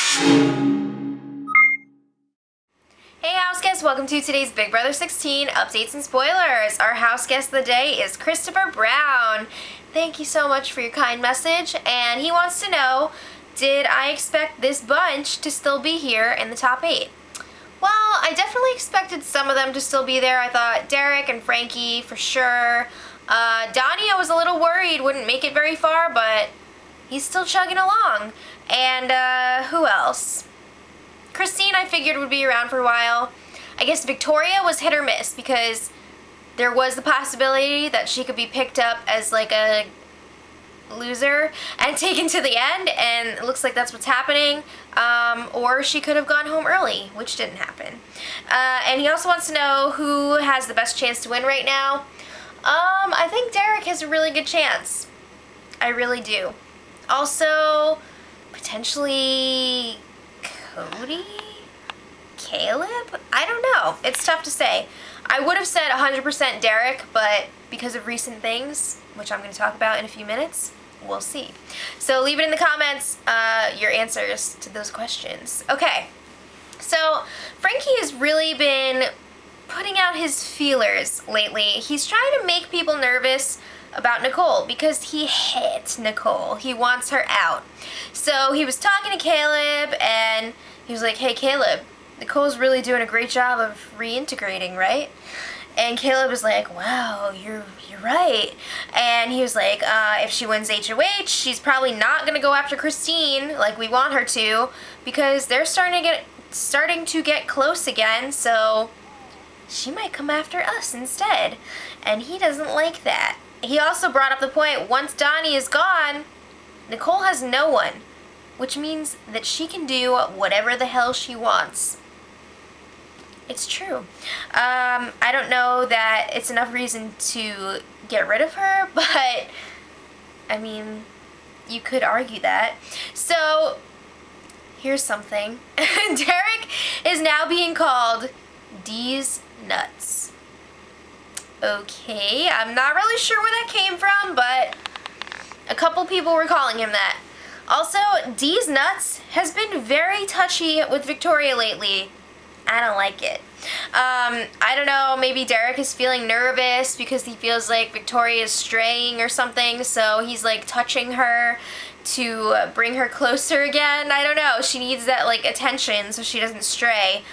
Hey house guests, welcome to today's Big Brother 16 updates and spoilers. Our house guest of the day is Christopher Brown. Thank you so much for your kind message, and he wants to know, did I expect this bunch to still be here in the top 8? Well, I definitely expected some of them to still be there. I thought Derek and Frankie for sure. Donnie, I was a little worried wouldn't make it very far, but he's still chugging along. And who else? Christine I figured would be around for a while. I guess Victoria was hit or miss because there was the possibility that she could be picked up as like a loser and taken to the end, and it looks like that's what's happening. Or she could have gone home early, which didn't happen. And he also wants to know who has the best chance to win right now. I think Derek has a really good chance. I really do. Also, potentially Cody? Caleb? I don't know. It's tough to say. I would have said 100% Derek, but because of recent things, which I'm going to talk about in a few minutes, we'll see. So leave it in the comments, your answers to those questions. Okay, so Frankie has really been putting out his feelers lately. He's trying to make people nervous about Nicole because he hates Nicole. He wants her out. So he was talking to Caleb and he was like, hey Caleb, Nicole's really doing a great job of reintegrating, right? And Caleb was like, wow, you're right. And he was like, if she wins HOH, she's probably not gonna go after Christine like we want her to, because they're starting to get close again, so she might come after us instead. And he doesn't like that. He also brought up the point, once Donnie is gone, Nicole has no one, which means that she can do whatever the hell she wants. It's true. I don't know that it's enough reason to get rid of her, but I mean, you could argue that. So, here's something. Derek is now being called D's nuts. Okay, I'm not really sure where that came from, but a couple people were calling him that. Also, D's nuts has been very touchy with Victoria lately. I don't like it. I don't know, maybe Derek is feeling nervous because he feels like Victoria is straying or something, so he's like touching her to bring her closer again. I don't know, she needs that like attention so she doesn't stray.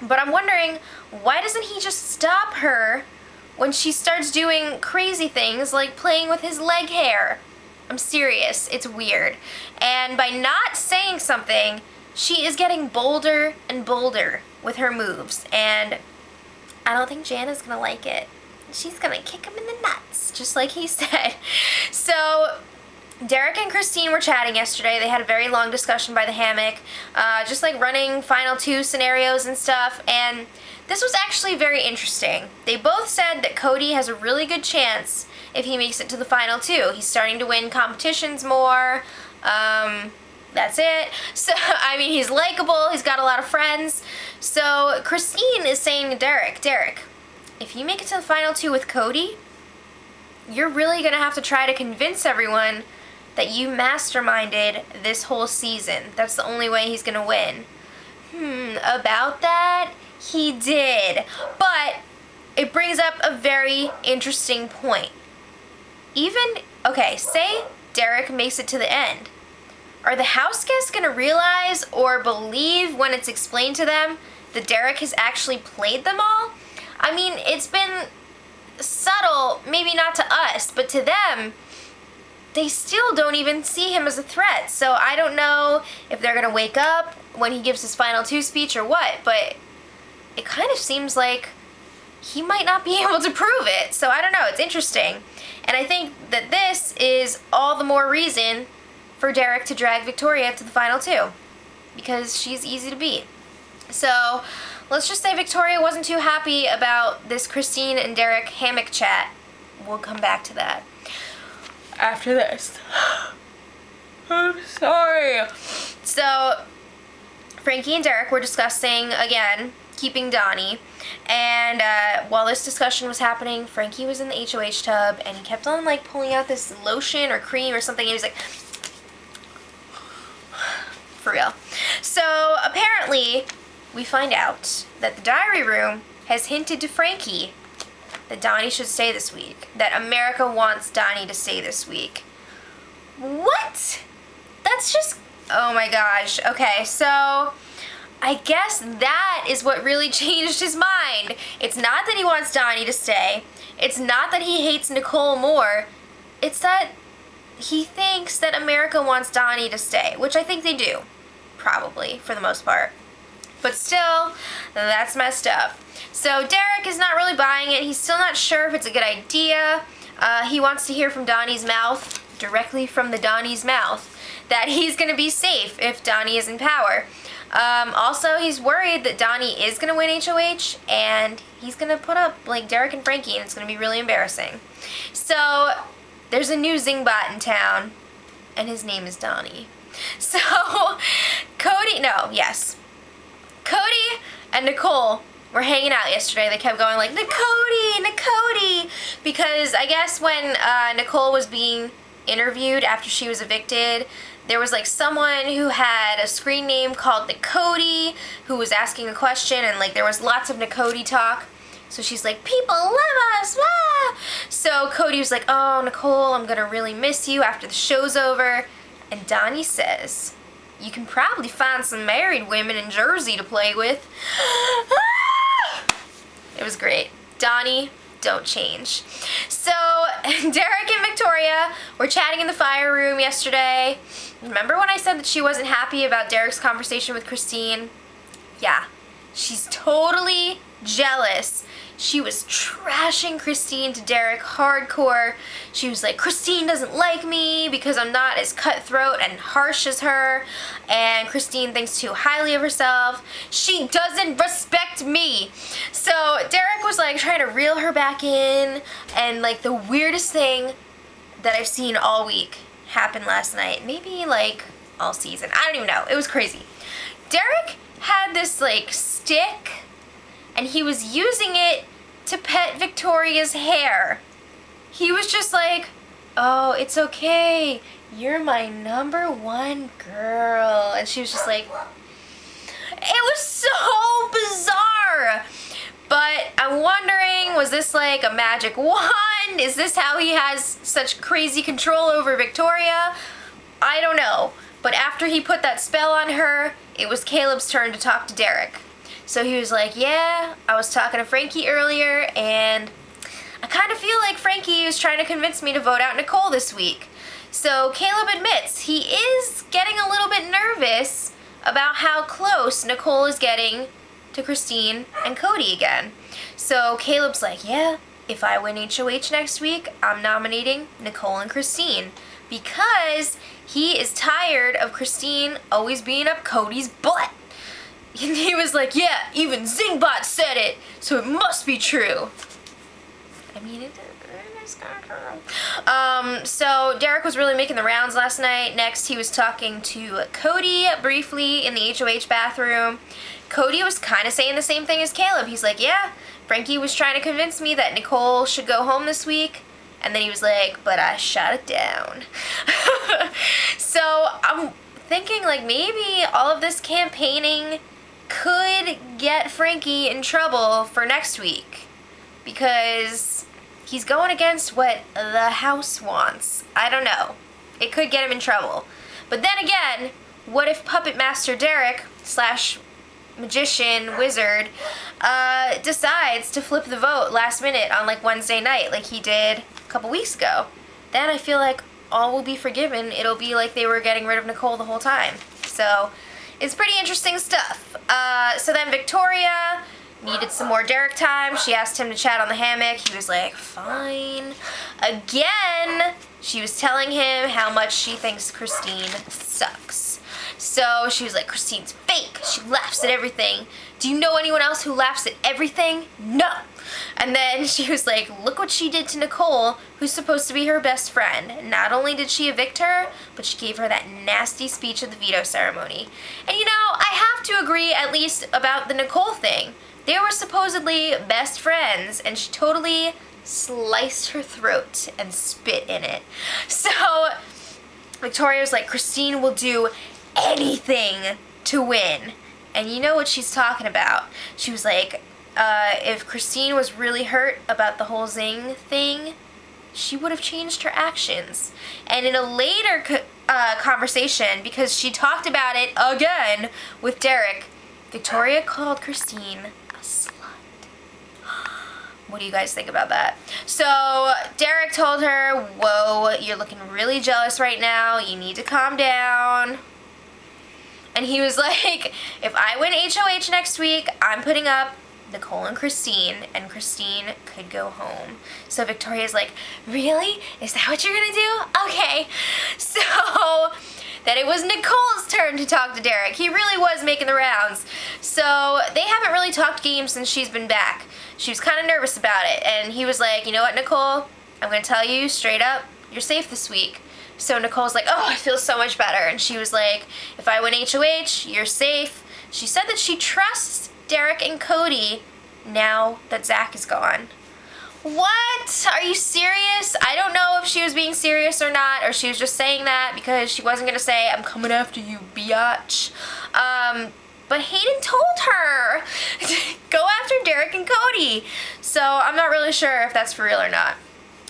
But I'm wondering, why doesn't he just stop her when she starts doing crazy things like playing with his leg hair? I'm serious, it's weird. And by not saying something, she is getting bolder and bolder with her moves, and I don't think Jana's gonna like it. She's gonna kick him in the nuts, just like he said. So, Derek and Christine were chatting yesterday. They had a very long discussion by the hammock, just like running final 2 scenarios and stuff, and this was actually very interesting. They both said that Cody has a really good chance if he makes it to the final 2. He's starting to win competitions more, that's it. So, I mean, he's likable, he's got a lot of friends. So, Christine is saying to Derek, Derek, if you make it to the final 2 with Cody, you're really gonna have to try to convince everyone that you masterminded this whole season. That's the only way he's gonna win. About that, he did. But it brings up a very interesting point. Okay, say Derek makes it to the end. Are the house guests gonna realize or believe when it's explained to them that Derek has actually played them all? I mean, it's been subtle, maybe not to us, but to them, they still don't even see him as a threat. So I don't know if they're gonna wake up when he gives his final 2 speech or what, but it kind of seems like he might not be able to prove it. So I don't know, it's interesting. And I think that this is all the more reason for Derek to drag Victoria to the final 2, because she's easy to beat. So let's just say Victoria wasn't too happy about this Christine and Derek hammock chat. We'll come back to that after this. I'm sorry. So Frankie and Derek were discussing, again, keeping Donnie, and while this discussion was happening, Frankie was in the HOH tub, and he kept on like pulling out this lotion or cream or something, and he was like for real. So apparently, we find out that the diary room has hinted to Frankie that Donnie should stay this week. That America wants Donnie to stay this week. What? That's just, oh my gosh. Okay, so I guess that is what really changed his mind. It's not that he wants Donnie to stay. It's not that he hates Nicole more. It's that he thinks that America wants Donnie to stay, which I think they do, probably, for the most part. But still, that's messed up. So Derek is not really buying it. He's still not sure if it's a good idea. He wants to hear from Donnie's mouth, directly from the Donnie's mouth, that he's going to be safe if Donnie is in power. Also, he's worried that Donnie is going to win HOH, and he's going to put up, like, Derek and Frankie, and it's going to be really embarrassing. So there's a new Zingbot in town, and his name is Donnie. So Cody and Nicole were hanging out yesterday. They kept going like, Nicody, because I guess when Nicole was being interviewed after she was evicted, there was like someone who had a screen name called Nicody who was asking a question, and like there was lots of Nicody talk. So she's like, people love us, ah! So Cody was like, oh, Nicole, I'm gonna really miss you after the show's over. And Donnie says, you can probably find some married women in Jersey to play with. It was great. Donnie, don't change. So Derek and Victoria were chatting in the fire room yesterday. Remember when I said that she wasn't happy about Derek's conversation with Christine? Yeah, she's totally jealous. She was trashing Christine to Derek hardcore. She was like, Christine doesn't like me because I'm not as cutthroat and harsh as her, and Christine thinks too highly of herself. She doesn't respect me. So Derek was like trying to reel her back in, and like the weirdest thing that I've seen all week happened last night. Maybe like all season. I don't even know. It was crazy. Derek had this like stick, and he was using it to pet Victoria's hair. He was just like, oh, it's okay. You're my #1 girl. And she was just like, it was so bizarre. But I'm wondering, was this like a magic wand? Is this how he has such crazy control over Victoria? I don't know. But after he put that spell on her, it was Caleb's turn to talk to Derek. So he was like, yeah, I was talking to Frankie earlier, and I kind of feel like Frankie is trying to convince me to vote out Nicole this week. So Caleb admits he is getting a little bit nervous about how close Nicole is getting to Christine and Cody again. So Caleb's like, yeah, if I win HOH next week, I'm nominating Nicole and Christine, because he is tired of Christine always being up Cody's butt. And he was like, yeah, even Zingbot said it, so it must be true. I mean, it is kind of true. So Derek was really making the rounds last night. Next, he was talking to Cody briefly in the HOH bathroom. Cody was kind of saying the same thing as Caleb. He's like, yeah, Frankie was trying to convince me that Nicole should go home this week. And then he was like, but I shot it down. So I'm thinking like maybe all of this campaigning could get Frankie in trouble for next week, because he's going against what the house wants. I don't know. It could get him in trouble. But then again, what if Puppet Master Derek / magician wizard decides to flip the vote last minute on like Wednesday night like he did a couple weeks ago? Then I feel like all will be forgiven. It'll be like they were getting rid of Nicole the whole time. So it's pretty interesting stuff. So then Victoria needed some more Derek time. She asked him to chat on the hammock. He was like, fine. Again, she was telling him how much she thinks Christine sucks. So she was like, Christine's fake. She laughs at everything. Do you know anyone else who laughs at everything? No. And then she was like, look what she did to Nicole, who's supposed to be her best friend. Not only did she evict her, but she gave her that nasty speech at the veto ceremony. And you know, I have to agree at least about the Nicole thing. They were supposedly best friends, and she totally sliced her throat and spit in it. So Victoria was like, Christine will do anything to win. And you know what she's talking about. She was like, if Christine was really hurt about the whole Zing thing, she would have changed her actions. And in a later conversation, because she talked about it again with Derek, Victoria called Christine a slut. What do you guys think about that? So Derek told her, whoa, you're looking really jealous right now. You need to calm down. And he was like, if I win HOH next week, I'm putting up Nicole and Christine could go home. So Victoria's like, really? Is that what you're gonna do? Okay. So that it was Nicole's turn to talk to Derek. He really was making the rounds. So they haven't really talked games since she's been back. She was kind of nervous about it. And he was like, you know what, Nicole? I'm gonna tell you straight up, you're safe this week. So Nicole's like, oh, I feel so much better. And she was like, if I win HOH, you're safe. She said that she trusts Derek and Cody now that Zach is gone. What? Are you serious? I don't know if she was being serious or not, or she was just saying that because she wasn't going to say, I'm coming after you, biatch. But Hayden told her, go after Derek and Cody. So I'm not really sure if that's for real or not.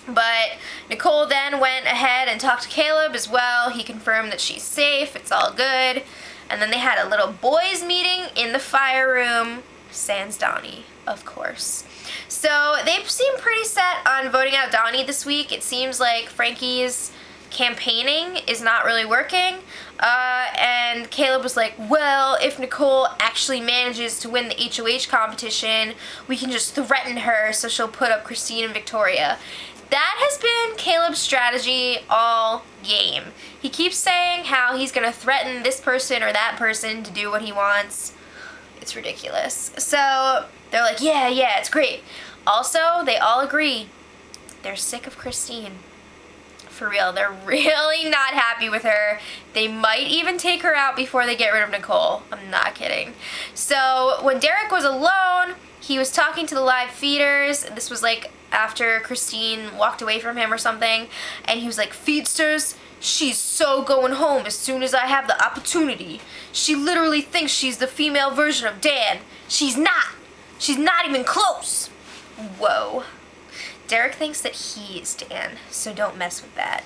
But Nicole then went ahead and talked to Caleb as well. He confirmed that she's safe, it's all good. And then they had a little boys meeting in the fire room, sans Donnie, of course. So they seem pretty set on voting out Donnie this week. It seems like Frankie's campaigning is not really working. And Caleb was like, well, if Nicole actually manages to win the HOH competition, we can just threaten her so she'll put up Christine and Victoria. That has been Caleb's strategy all game. He keeps saying how he's going to threaten this person or that person to do what he wants. It's ridiculous. So they're like, yeah, it's great. Also, they all agree they're sick of Christine. For real, they're really not happy with her. They might even take her out before they get rid of Nicole. I'm not kidding. So when Derek was alone, he was talking to the live feeders. This was like after Christine walked away from him or something. And he was like, feedsters, she's so going home as soon as I have the opportunity. She literally thinks she's the female version of Dan. She's not. She's not even close. Whoa. Derek thinks that he is Dan, so don't mess with that.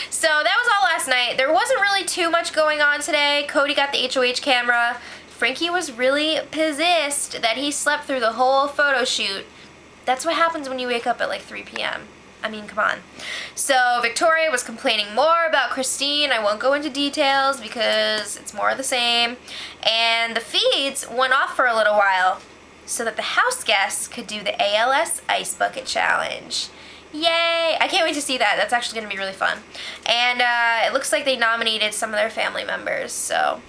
So that was all last night. There wasn't really too much going on today. Cody got the HOH camera. Frankie was really pissed that he slept through the whole photo shoot. That's what happens when you wake up at like 3 p.m. I mean, come on. So Victoria was complaining more about Christine. I won't go into details because it's more of the same. And the feeds went off for a little while so that the house guests could do the ALS Ice Bucket Challenge. Yay! I can't wait to see that. That's actually going to be really fun. And it looks like they nominated some of their family members, so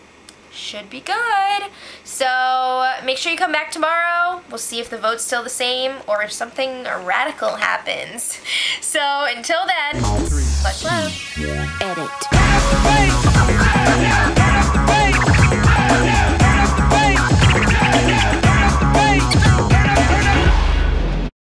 should be good. So make sure you come back tomorrow. We'll see if the vote's still the same or if something radical happens. So until then, much love. Edit.